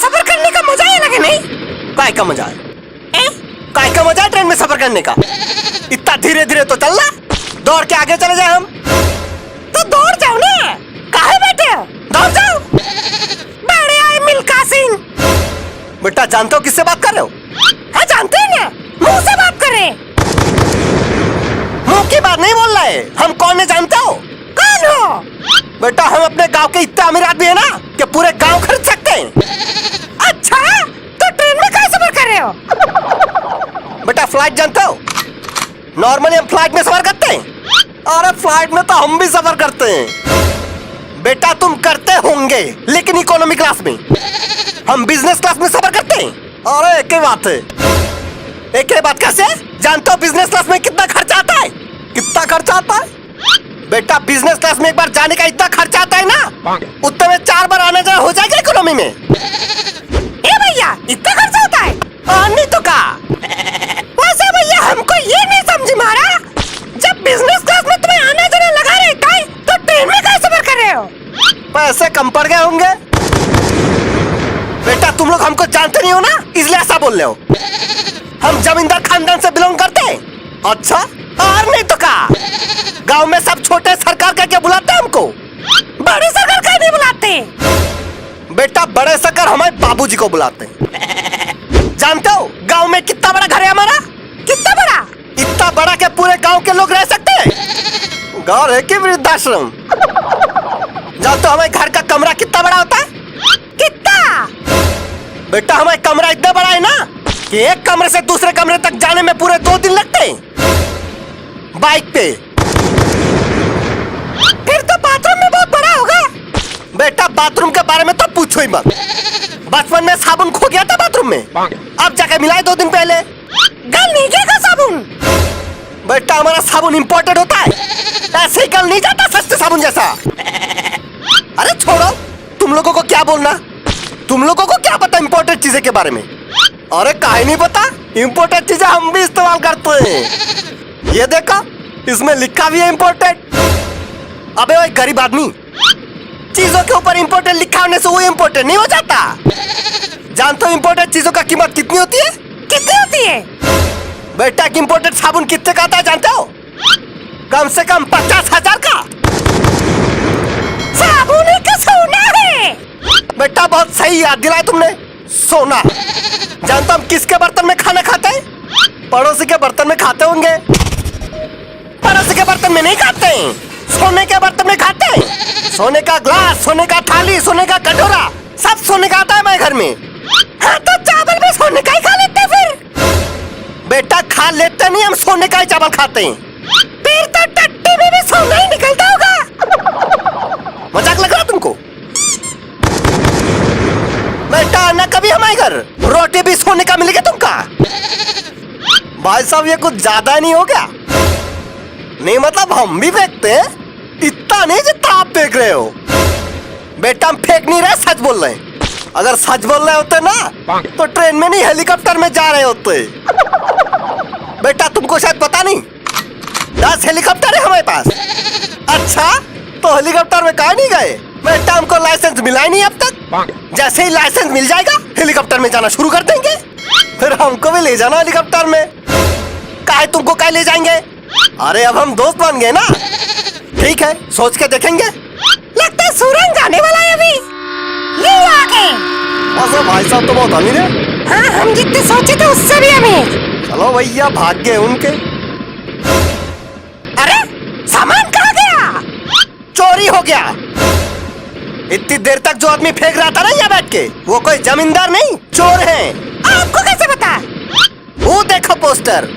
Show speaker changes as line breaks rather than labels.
सफर करने का मजा ही अलग है नहीं?
काय का मजा है? काय का मजा है ट्रेन में सफर करने का? इतना धीरे धीरे तो चलना, दौड़ के आगे चले जाए हम।
तो दौड़ जाओ ना, काहे बैठे हो?
दौड़ जाओ।
बड़े आए मिल्खा सिंह।
बेटा जानते हो किससे बात कर रहे हो?
हाँ जानते हैं ना, मुंह से बात कर रहे हैं।
मुंह की बात नहीं बोल रहे, हम कौन है जानते हो?
कौन हो?
बेटा हम अपने गांव के इतने अमीर आदमी है ना कि पूरे गांव खरीद सकते हैं।
अच्छा, तो ट्रेन में कैसे सफर कर रहे हो?
बेटा फ्लाइट जानते हो? नॉर्मली हम फ्लाइट में सफर करते हैं। अरे फ्लाइट में तो हम भी सफर करते हैं। बेटा तुम करते होंगे लेकिन इकोनॉमी क्लास में, हम बिजनेस क्लास में सफर करते हैं। अरे एक ही बात है। एक ही बात कैसे? जानते हो बिजनेस क्लास में कितना खर्चा आता है? कितना खर्चा आता है? बेटा बिजनेस क्लास में एक बार जाने का इतना खर्चा आता है ना, उतने में 4 बार आना जाना हो जाएगा इकोनॉमी में।
ए भैया, इतना खर्चा होता है?
नहीं तो का?
वैसे भैया हमको ये नहीं समझ में आ रहा, जब बिजनेस क्लास में तुम्हें आना जाना लगा रहता है तो ट्रेन में कैसे सफर कर रहे हो?
पैसे कम पड़ गए होंगे। बेटा तुम लोग हमको जानते नहीं हो ना, इसलिए ऐसा बोल रहे हो। हम जमींदार खानदान से बिलोंग करते हैं। अच्छा, और नहीं तो का? गांव में सब छोटे सरकार कह के बुलाते हैं हमको।
बड़े सरकार का नहीं बुलाते।
बेटा बड़े सरकार हमारे बाबूजी को बुलाते हैं। जानते हो गांव में कितना बड़ा घर है हमारा?
कितना बड़ा?
इतना बड़ा कि पूरे गांव के लोग रह सकते हैं। गाँव है कि वृद्धाश्रम? जानते हो हमारे घर का कमरा कितना बड़ा होता है?
कितना?
बेटा हमारा कमरा इतना बड़ा है ना कि एक कमरे से दूसरे कमरे तक जाने में पूरे 2 दिन लगते हैं बाइक पे।
फिर तो बाथरूम में बहुत बड़ा होगा।
बेटा बाथरूम के बारे में तो पूछो ही मत। बचपन में साबुन खो गया था बाथरूम में, अब जाके मिला है 2 दिन पहले।
गल नहीं गया साबुन?
बेटा हमारा साबुन इंपोर्टेड होता है, ऐसे ही गल नहीं जाता सस्ते साबुन जैसा। अरे छोड़ो, तुम लोगों को क्या बोलना, तुम लोगों को क्या पता इंपोर्टेड चीजें के बारे में? अरे काहे नहीं पता, इंपोर्टेड चीजें हम भी इस्तेमाल करते हैं। ये देखो इसमें लिखा भी है इंपोर्टेड। अबे वो गरीब आदमी, चीजों के ऊपर इंपोर्टेड लिखा होने से वो इंपोर्टेड नहीं हो जाता। जानते हो इंपोर्टेड चीजों का कीमत कितनी होती है?
कितनी होती है?
बेटा इंपोर्टेड साबुन कितने का आता है जानते हो? कम से कम 50,000 का।
साबुन का सोना है।
बेटा बहुत सही याद दिलाया तुमने, सोना। जानते हो हम किसके बर्तन में खाना खाते हैं? पड़ोसी के बर्तन में खाते होंगे। पड़ोसी के बर्तन में नहीं खाते हैं, सोने के बर्तन में खाते हैं। सोने का ग्लास, सोने का थाली, सोने का कटोरा, सब सोने का आता है हमारे घर में।
हाँ तो चावल भी सोने का ही खा लेते हैं फिर?
बेटा खा लेते नहीं, हम सोने का ही चावल खाते हैं।
फिर तो टट्टी में भी सोना ही निकलता होगा।
मजाक लग रहा तुमको? बेटा आना कभी हमारे घर, रोटी भी सोने का मिलेगा तुमका। भाई साहब ये कुछ ज्यादा नहीं हो गया? नहीं मतलब हम भी फेंकते हैं, इतना नहीं जितना आप फेंक रहे हो। बेटा हम फेंक नहीं रहे, सच बोल रहे हैं। अगर सच बोल रहे होते ना तो ट्रेन में नहीं हेलीकॉप्टर में जा रहे होते। बेटा तुमको शायद पता नहीं, 10 हेलीकॉप्टर है हमारे पास। अच्छा तो हेलीकॉप्टर में कहाँ नहीं गए? बेटा हमको लाइसेंस मिला ही नहीं अब तक। जैसे ही लाइसेंस मिल जाएगा हेलीकॉप्टर में जाना शुरू कर देंगे, फिर हमको भी ले जाना हेलीकॉप्टर में। काहे तुमको काहे ले जाएंगे? अरे अब हम दोस्त बन गए ना। ठीक है सोच के देखेंगे।
लगता है सूरज जाने वाला है अभी। ये आ गए।
अच्छा भाई साहब तो बहुत अमीर है।
हाँ हम जितने सोचे थे उससे भी अमीर।
चलो भैया भाग गए उनके।
अरे सामान कहाँ गया?
चोरी हो गया। इतनी देर तक जो आदमी फेंक रहा था ना यहाँ बैठ के, वो कोई जमींदार नहीं चोर है।
आपको कैसे पता?
वो देखो पोस्टर।